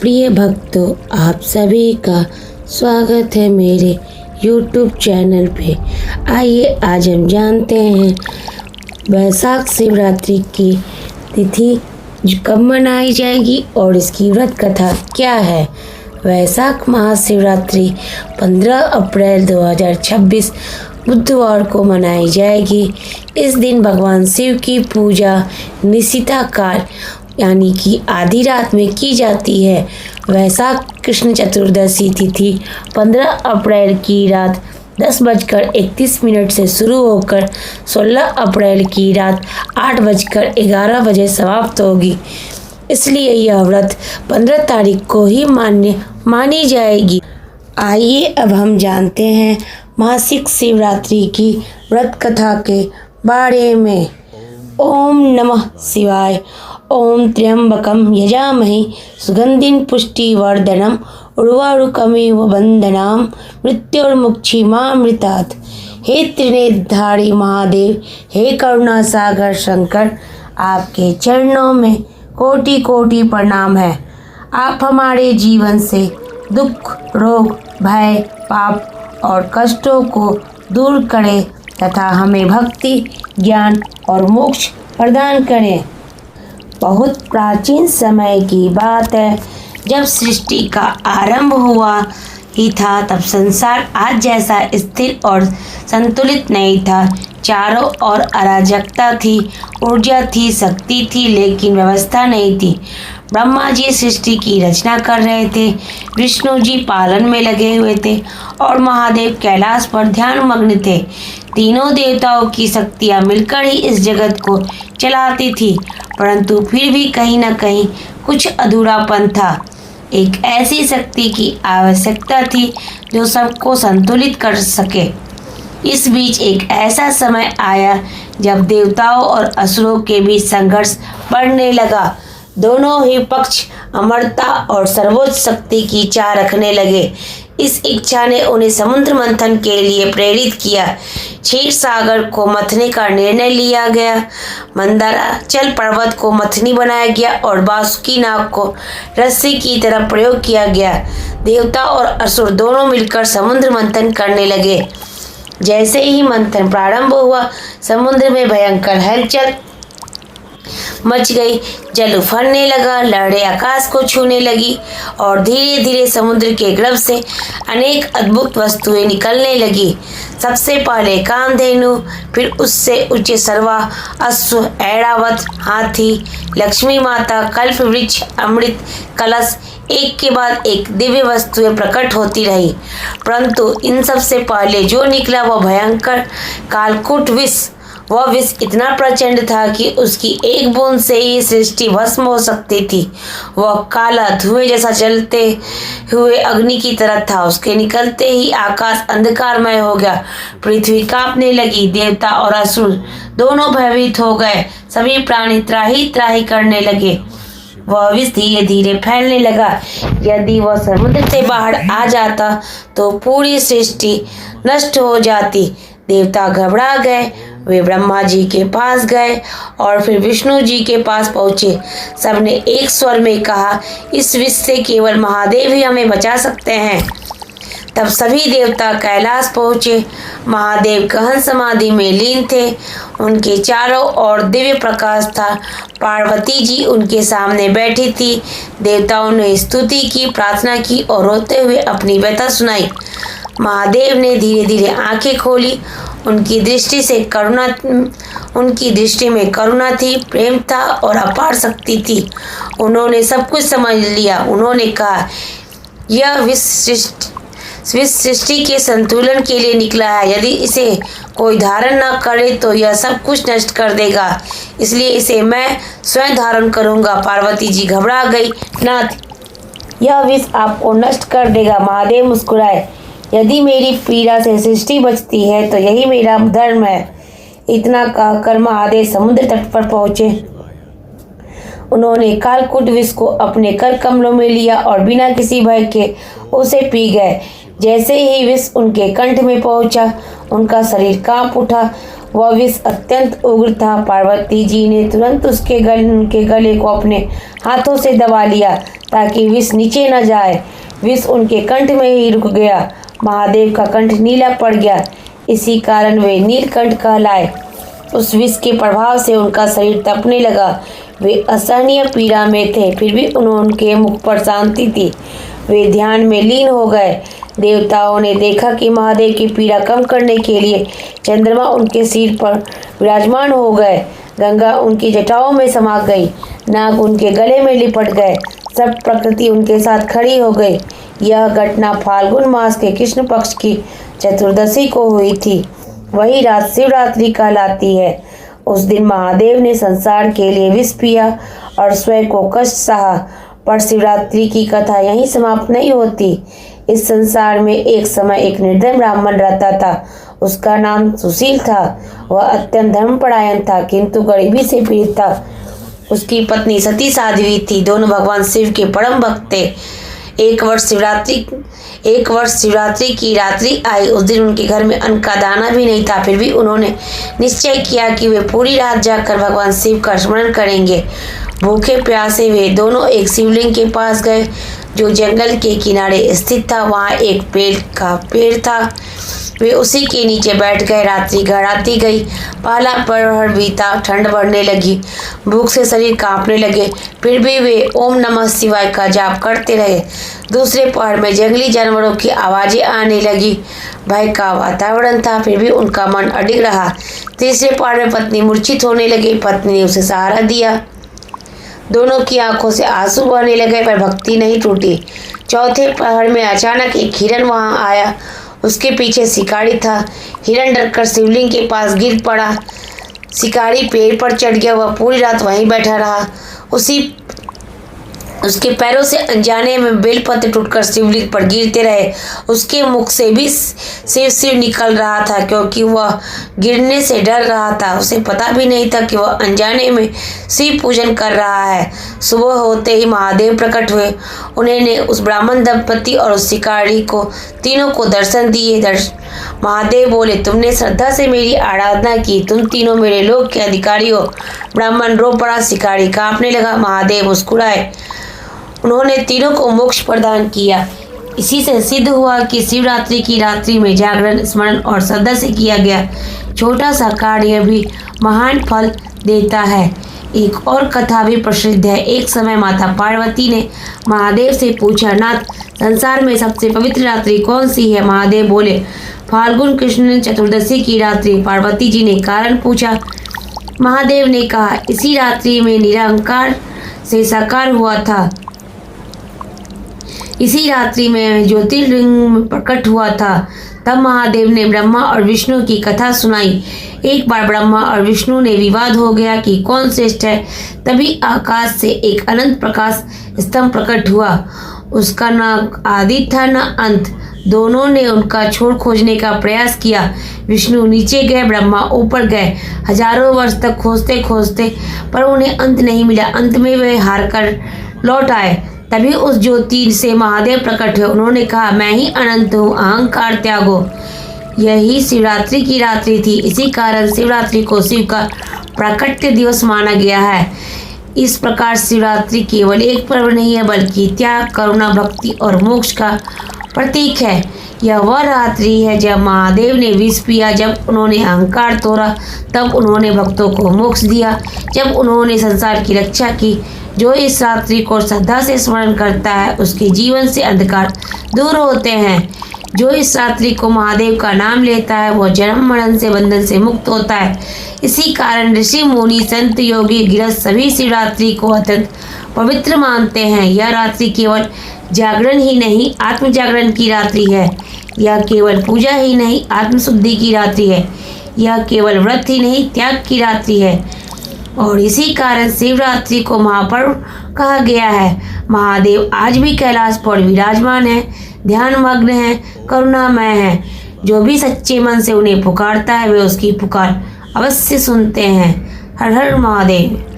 प्रिय भक्तों, आप सभी का स्वागत है मेरे YouTube चैनल पे। आइए आज हम जानते हैं वैशाख शिवरात्रि की तिथि कब मनाई जाएगी और इसकी व्रत कथा क्या है। वैशाख महाशिवरात्रि 15 अप्रैल 2026 बुधवार को मनाई जाएगी। इस दिन भगवान शिव की पूजा निशिता काल यानी कि आधी रात में की जाती है। वैशाख कृष्ण चतुर्दशी तिथि 15 अप्रैल की रात 10:31 से शुरू होकर 16 अप्रैल की रात 8:11 बजे समाप्त होगी। इसलिए यह व्रत 15 तारीख को ही मानी जाएगी। आइए अब हम जानते हैं मासिक शिवरात्रि की व्रत कथा के बारे में। ओम नमः शिवाय। ओम त्र्यंबकम यजामहे सुगंधिं पुष्टिवर्धनम उर्वारुकमिव बंधनाम मृत्युर्मुक्षीमामृतात्। हे त्रिनेत्रधारी महादेव, हे करुणा सागर शंकर, आपके चरणों में कोटि कोटि प्रणाम है। आप हमारे जीवन से दुख, रोग, भय, पाप और कष्टों को दूर करें तथा हमें भक्ति, ज्ञान और मोक्ष प्रदान करें। बहुत प्राचीन समय की बात है, जब सृष्टि का आरंभ हुआ ही था, तब संसार आज जैसा स्थिर और संतुलित नहीं था। चारों ओर अराजकता थी, ऊर्जा थी, शक्ति थी, लेकिन व्यवस्था नहीं थी। ब्रह्मा जी सृष्टि की रचना कर रहे थे, विष्णु जी पालन में लगे हुए थे और महादेव कैलाश पर ध्यानमग्न थे। तीनों देवताओं की शक्तियाँ मिलकर ही इस जगत को चलाती थी, परंतु फिर भी कहीं न कहीं कुछ अधूरापन था। एक ऐसी शक्ति की आवश्यकता थी जो सबको संतुलित कर सके। इस बीच एक ऐसा समय आया जब देवताओं और असुरों के बीच संघर्ष बढ़ने लगा। दोनों ही पक्ष अमरता और सर्वोच्च शक्ति की चाह रखने लगे। इस इच्छा ने उन्हें समुद्र मंथन के लिए प्रेरित किया। क्षीर सागर को मथने का निर्णय लिया गया। मंदराचल पर्वत को मथनी बनाया गया और बासुकी नाग को रस्सी की तरह प्रयोग किया गया। देवता और असुर दोनों मिलकर समुद्र मंथन करने लगे। जैसे ही मंथन प्रारंभ हुआ, समुद्र में भयंकर हलचल मच गई। जल उफरने लगा, लहरें आकाश को छूने लगी और धीरे धीरे समुद्र के गर्भ से अनेक अद्भुत वस्तुएं निकलने लगी। सबसे पहले कामधेनु, फिर उससे ऊंचे सर्वा, अश्व, ऐरावत, हाथी, लक्ष्मी माता, कल्प वृक्ष, अमृत कलश, एक के बाद एक दिव्य वस्तुएं प्रकट होती रही। परंतु इन सबसे पहले जो निकला वह भयंकर कालकूट विष। वह विष इतना प्रचंड था कि उसकी एक बूंद से ही सृष्टि भस्म हो सकती थी। वह काला धुएं जैसा चलते हुए अग्नि की तरह था। उसके निकलते ही आकाश अंधकारमय हो गया, पृथ्वी कांपने लगी। देवता और असुर दोनों भयभीत हो गए। सभी प्राणी त्राही त्राही करने लगे। वह विष धीरे धीरे फैलने लगा। यदि वह समुद्र से बाहर आ जाता तो पूरी सृष्टि नष्ट हो जाती। देवता घबरा गए। वे ब्रह्मा जी के पास गए और फिर विष्णु जी के पास पहुँचे। सबने एक स्वर में कहा, इस विष से केवल महादेव ही हमें बचा सकते हैं। तब सभी देवता कैलाश पहुँचे। महादेव गहन समाधि में लीन थे। उनके चारों ओर दिव्य प्रकाश था। पार्वती जी उनके सामने बैठी थी। देवताओं ने स्तुति की, प्रार्थना की और रोते हुए अपनी व्यथा सुनाई। महादेव ने धीरे धीरे आंखें खोली। उनकी दृष्टि में करुणा थी, प्रेम था और अपार शक्ति थी। उन्होंने सब कुछ समझ लिया। उन्होंने कहा, यह विष सृष्टि के संतुलन के लिए निकला है। यदि इसे कोई धारण न करे तो यह सब कुछ नष्ट कर देगा, इसलिए इसे मैं स्वयं धारण करूंगा। पार्वती जी घबरा गई। नाथ, यह विष आपको नष्ट कर देगा। महादेव मुस्कुराए। यदि मेरी पीड़ा से सृष्टि बचती है तो यही मेरा धर्म है। इतना कहकर महादेव समुद्र तट पर पहुंचे। उन्होंने कालकूट विष को अपने कर कमलों में लिया और बिना किसी भय के उसे पी गए। जैसे ही विष उनके कंठ में पहुंचा, उनका शरीर कांप उठा। वह विष अत्यंत उग्र था। पार्वती जी ने तुरंत उनके गले को अपने हाथों से दबा लिया। ताकि विष नीचे न जाए। विष उनके कंठ में ही रुक गया। महादेव का कंठ नीला पड़ गया, इसी कारण वे नीलकंठ कहलाए। उस विष के प्रभाव से उनका शरीर तपने लगा। वे असहनीय पीड़ा में थे, फिर भी उनके मुख पर शांति थी। वे ध्यान में लीन हो गए। देवताओं ने देखा कि महादेव की पीड़ा कम करने के लिए चंद्रमा उनके सिर पर विराजमान हो गए। गंगा उनकी जटाओं में समा गई, नाग उनके गले में लिपट गए, सब प्रकृति उनके साथ खड़ी हो गई। यह घटना फाल्गुन मास के कृष्ण पक्ष की चतुर्दशी को हुई थी। वही रात शिवरात्रि कहलाती है। उस दिन महादेव ने संसार के लिए विष पिया और स्वयं को कष्ट सहा। पर शिवरात्रि की कथा यहीं समाप्त नहीं होती। इस संसार में एक समय एक निर्धन ब्राह्मण रहता था। उसका नाम सुशील था। वह अत्यंत धर्मपरायण था, किंतु गरीबी से पीड़ित था। उसकी पत्नी सती साध्वी थी। दोनों भगवान शिव के परम भक्त थे। एक वर्ष शिवरात्रि की रात्रि आई। उस दिन उनके घर में अन्न का दाना भी नहीं था। फिर भी उन्होंने निश्चय किया कि वे पूरी रात जाकर भगवान शिव का स्मरण करेंगे। भूखे प्यासे वे दोनों एक शिवलिंग के पास गए, जो जंगल के किनारे स्थित था। वहाँ एक बेल का पेड़ था। वे उसी के नीचे बैठ गए। रात्रि गहराती गई। पहला प्रहर बीता, ठंड बढ़ने लगी, भूख से शरीर कांपने लगे। फिर भी वे ओम नमः शिवाय का जाप करते रहे। दूसरे पहर में जंगली जानवरों की आवाज़ें आने लगी। भय का वातावरण था, फिर भी उनका मन अडिग रहा। तीसरे पहर में पत्नी मूर्छित होने लगी। पत्नी ने उसे सहारा दिया। दोनों की आंखों से आंसू बहने लगे, पर भक्ति नहीं टूटी। चौथे पहर में अचानक एक हिरन वहां आया। उसके पीछे शिकारी था। हिरन डरकर शिवलिंग के पास गिर पड़ा। शिकारी पेड़ पर चढ़ गया। वह पूरी रात वहीं बैठा रहा। उसके पैरों से अनजाने में बेलपत्र टूटकर शिवलिंग पर गिरते रहे। उसके मुख से भी शिव निकल रहा था, क्योंकि वह गिरने से डर रहा था। उसे पता भी नहीं था कि वह अनजाने में शिव पूजन कर रहा है। सुबह होते ही महादेव प्रकट हुए। उन्होंने उस ब्राह्मण दंपति और उस शिकारी को तीनों को दर्शन दिए। महादेव बोले, तुमने श्रद्धा से मेरी आराधना की, तुम तीनों मेरे लोक के अधिकारी हो। ब्राह्मण रो पड़ा, शिकारी कांपने लगा। महादेव मुस्कुराए। उन्होंने तीनों को मोक्ष प्रदान किया। इसी से सिद्ध हुआ कि शिवरात्रि की रात्रि में जागरण, स्मरण और श्रद्धा से किया गया छोटा सा कार्य भी महान फल देता है। एक और कथा भी प्रसिद्ध है। एक समय माता पार्वती ने महादेव से पूछा, नाथ, संसार में सबसे पवित्र रात्रि कौन सी है? महादेव बोले, फाल्गुन कृष्ण चतुर्दशी की रात्रि। पार्वती जी ने कारण पूछा। महादेव ने कहा, इसी रात्रि में निरंकार से साकार हुआ था। इसी रात्रि में ज्योतिर्लिंग प्रकट हुआ था। तब महादेव ने ब्रह्मा और विष्णु की कथा सुनाई। एक बार ब्रह्मा और विष्णु ने विवाद हो गया कि कौन श्रेष्ठ है। तभी आकाश से एक अनंत प्रकाश स्तंभ प्रकट हुआ। उसका न आदि था न अंत। दोनों ने उनका छोर खोजने का प्रयास किया। विष्णु नीचे गए, ब्रह्मा ऊपर गए। हजारों वर्ष तक खोजते खोजते पर उन्हें अंत नहीं मिला। अंत में वे हार कर लौट आए। तभी उस ज्योति से महादेव प्रकट हुए। उन्होंने कहा, मैं ही अनंत हूँ, अहंकार त्यागो। यही शिवरात्रि की रात्रि थी। इसी कारण शिवरात्रि को शिव का प्राकट्य दिवस माना गया है। इस प्रकार शिवरात्रि केवल एक पर्व नहीं है, बल्कि त्याग, करुणा, भक्ति और मोक्ष का प्रतीक है। यह वह रात्रि है जब महादेव ने विष पिया, जब उन्होंने अहंकार तोड़ा, तब उन्होंने भक्तों को मोक्ष दिया, जब उन्होंने संसार की रक्षा की। जो इस रात्रि को श्रद्धा से स्मरण करता है, उसके जीवन से अंधकार दूर होते हैं। जो इस रात्रि को महादेव का नाम लेता है, वह जन्म मरण से बंधन से मुक्त होता है। इसी कारण ऋषि, मुनि, संत, योगी, गृहस्थ सभी शिवरात्रि को अत्यंत पवित्र मानते हैं। यह रात्रि केवल जागरण ही नहीं, आत्म जागरण की रात्रि है। यह केवल पूजा ही नहीं, आत्मशुद्धि की रात्रि है। यह केवल व्रत ही नहीं, त्याग की रात्रि है। और इसी कारण शिवरात्रि को महापर्व कहा गया है। महादेव आज भी कैलाश पर विराजमान है, ध्यान मग्न है, करुणामय है। जो भी सच्चे मन से उन्हें पुकारता है, वे उसकी पुकार अवश्य सुनते हैं। हर हर महादेव।